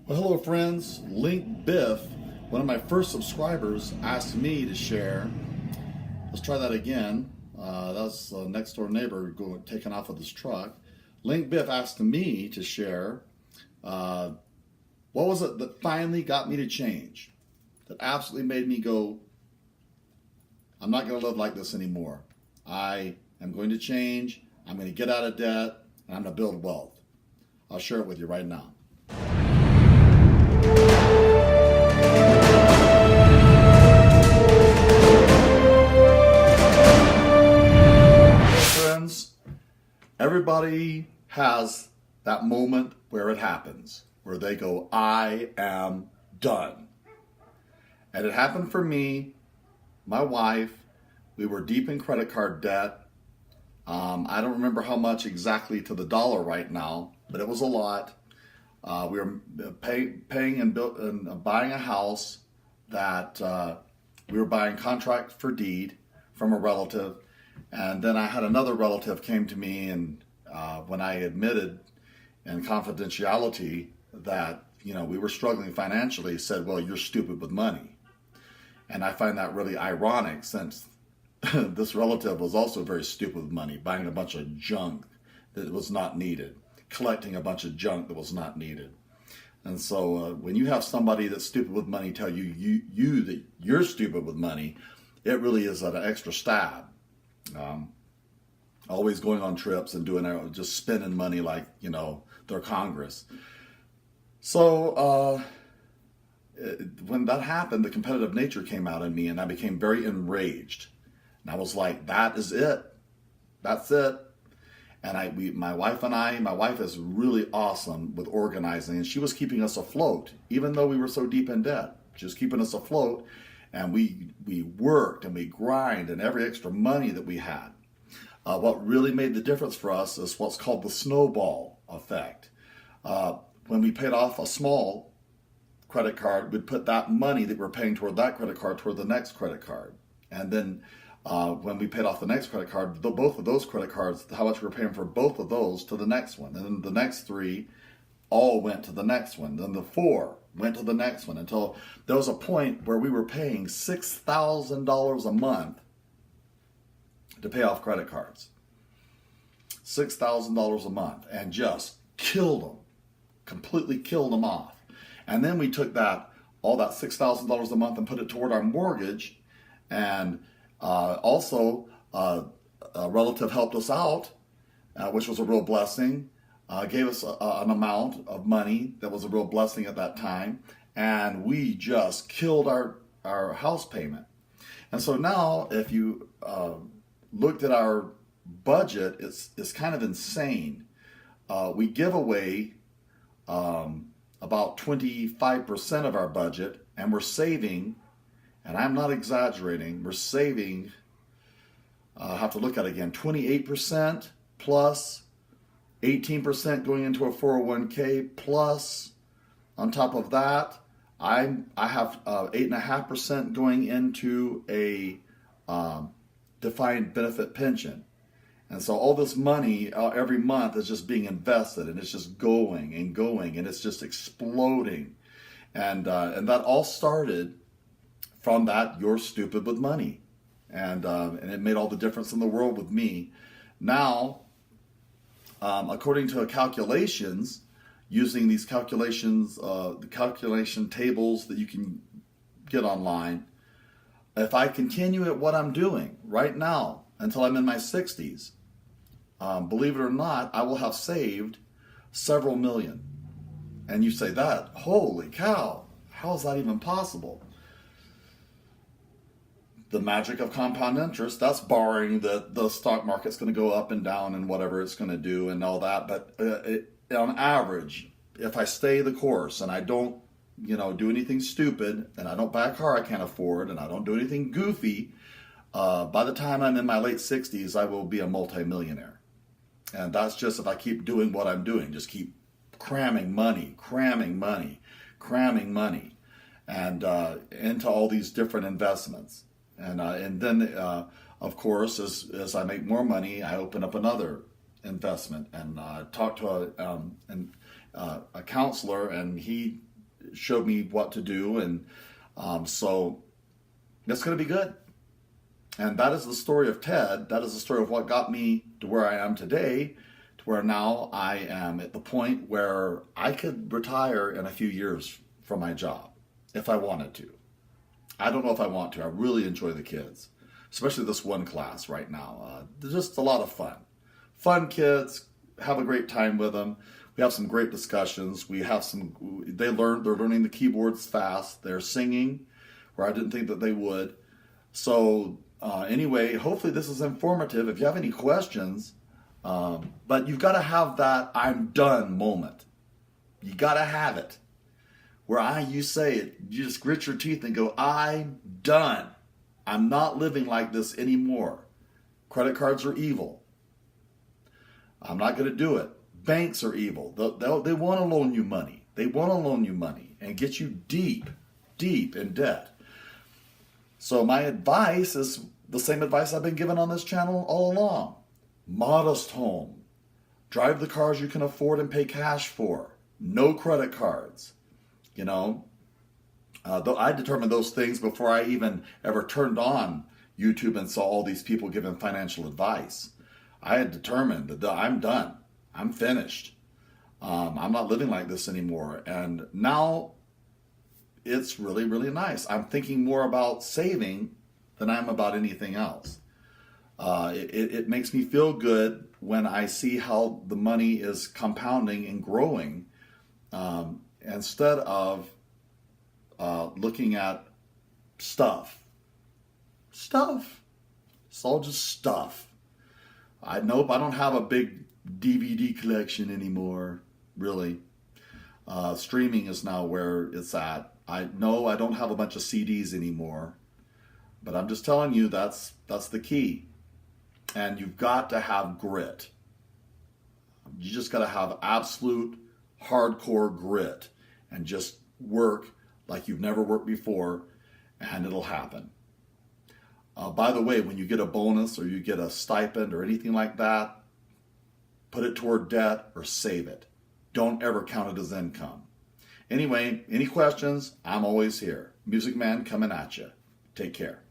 Well, hello friends. Link Biff, one of my first subscribers, asked me to share. Let's try that again. That's the next door neighbor taking off with his truck. Link Biff asked me to share what was it that finally got me to change, that absolutely made me go, I'm not going to live like this anymore. I am going to change, I'm going to get out of debt, and I'm going to build wealth. I'll share it with you right now. Friends, everybody has that moment where it happens, where they go, I am done. And it happened for me, my wife. We were deep in credit card debt. I don't remember how much exactly to the dollar right now, but it was a lot. We were paying and buying a house that we were buying contract for deed from a relative. And then I had another relative came to me, and when I admitted in confidentiality that, we were struggling financially, said, well, you're stupid with money. And I find that really ironic, since this relative was also very stupid with money, buying a bunch of junk that was not needed, collecting a bunch of junk that was not needed. And so when you have somebody that's stupid with money tell you that you're stupid with money, it really is an extra stab. Always going on trips and just spending money like, their Congress. So when that happened, the competitive nature came out in me, and I became very enraged. And I was like, that is it. That's it. And my wife is really awesome with organizing, and she was keeping us afloat, even though we were so deep in debt. She was keeping us afloat, and we worked and we grind, and every extra money that we had. What really made the difference for us is what's called the snowball effect. When we paid off a small credit card, we'd put that money that we're paying toward that credit card toward the next credit card. And then when we paid off the next credit card, both of those credit cards, how much we were paying for both of those to the next one. And then the next three all went to the next one. Then the four went to the next one, until there was a point where we were paying $6,000 a month to pay off credit cards. $6,000 a month, and just killed them, completely killed them off. And then we took all that $6,000 a month and put it toward our mortgage. And also, a relative helped us out, which was a real blessing. Gave us an amount of money that was a real blessing at that time. And we just killed our house payment. And so now, if you looked at our budget, it's kind of insane. We give away about 25% of our budget, and we're saving, and I'm not exaggerating, we're saving, I have to look at it again, 28% plus 18% going into a 401k, plus on top of that, I have 8.5% going into a defined benefit pension. And so all this money every month is just being invested, and it's just going and going, and it's just exploding. And that all started from that you're stupid with money. And it made all the difference in the world with me. Now, according to calculations, using these calculations, the calculation tables that you can get online, if I continue at what I'm doing right now until I'm in my 60s, believe it or not, I will have saved several million. And you say that, holy cow, how is that even possible? The magic of compound interest, that's barring that the stock market's going to go up and down and whatever it's going to do and all that. But on average, if I stay the course and I don't, do anything stupid, and I don't buy a car I can't afford, and I don't do anything goofy, by the time I'm in my late 60s, I will be a multimillionaire. And that's just if I keep doing what I'm doing, just keep cramming money, and into all these different investments. And then, of course, as I make more money, I open up another investment and talk to a counselor, and he showed me what to do, and so it's going to be good. And that is the story of Ted. That is the story of what got me to where I am today, to where now I am at the point where I could retire in a few years from my job if I wanted to. I don't know if I want to. I really enjoy the kids, especially this one class right now. They're just a lot of fun. Fun kids, have a great time with them. We have some great discussions. They're learning the keyboards fast. They're singing where I didn't think that they would. So anyway, hopefully this is informative. If you have any questions, but you've got to have that I'm done moment. You got to have it. Where you say it, you just grit your teeth and go, I'm done. I'm not living like this anymore. Credit cards are evil. I'm not going to do it. Banks are evil. They want to loan you money. They want to loan you money and get you deep, deep in debt. So my advice is the same advice I've been given on this channel all along. Modest home. Drive the cars you can afford and pay cash for. No credit cards. You know, though I determined those things before I even ever turned on YouTube and saw all these people giving financial advice. I had determined that I'm done. I'm finished. I'm not living like this anymore. And now it's really, really nice. I'm thinking more about saving than I'm about anything else. It makes me feel good when I see how the money is compounding and growing. Instead of looking at stuff. It's all just stuff. I don't have a big DVD collection anymore, really. Streaming is now where it's at. I don't have a bunch of CDs anymore, but I'm just telling you that's the key. And you've got to have grit. You just got to have absolute hardcore grit and just work like you've never worked before, and it'll happen. By the way, when you get a bonus or you get a stipend or anything like that, put it toward debt or save it. Don't ever count it as income. Anyway, any questions? I'm always here. Music Man coming at you. Take care.